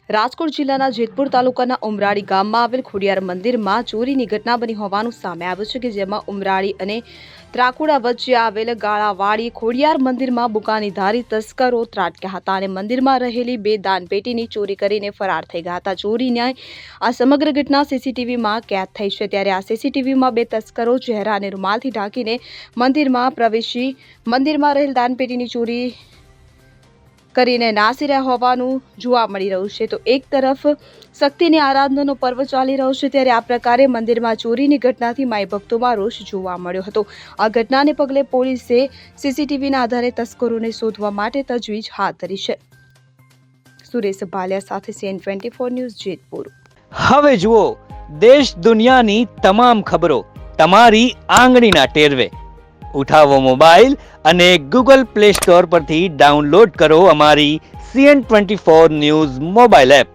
રાજકોટ જિલ્લાના જેતપુર તાલુકાના ઉમરાળી ગામમાં આવેલ ખોડિયાર મંદિરમાં ચોરીની ઘટના બની હોવાનું સામે આવ્યું છે કે જેમાં ઉમરાળી અને ત્રાકુડા વચ્ચે આવેલ ગાળાવાડી ખોડિયાર મંદિરમાં બુકાનીધારી તસ્કરો ત્રાટક્યા હતા અને મંદિરમાં રહેલી 2 દાનપેટીની ચોરી કરીને ફરાર થઈ ગયા હતા। ચોરીની આ સમગ્ર ઘટના સીસીટીવીમાં કેદ થઈ છે। ત્યારે આ સીસીટીવીમાં 2 તસ્કરો ચહેરા અને રૂમાલથી ઢાંકીને મંદિરમાં પ્રવેશી મંદિરમાં રહેલ દાનપેટીની ચોરી કરીને નાસી રહ્યા હોવાનું જોવા મળી રહ્યું છે। તો એક તરફ શક્તિની આરાધનાનો પર્વ ચાલી રહ્યો છે ત્યારે આ પ્રકારે મંદિરમાં ચોરીની ઘટનાથી માઈ ભક્તોમાં રોષ જોવા મળ્યો હતો। આ ઘટનાને પગલે પોલીસે સીસીટીવીના આધારે તસ્કરોને શોધવા માટે તજવીજ હાથ ધરી છે। સુરેશ ભાલિયા સાથે CN24 ન્યૂઝ જેતપુર। હવે જુઓ દેશ દુનિયાની તમામ ખબરો તમારી આંગળીના ટેરવે। ઉઠાવો મોબાઈલ અને ગૂગલ પ્લે સ્ટોર પરથી ડાઉનલોડ કરો અમારી CN24 ન્યૂઝ મોબાઈલ એપ।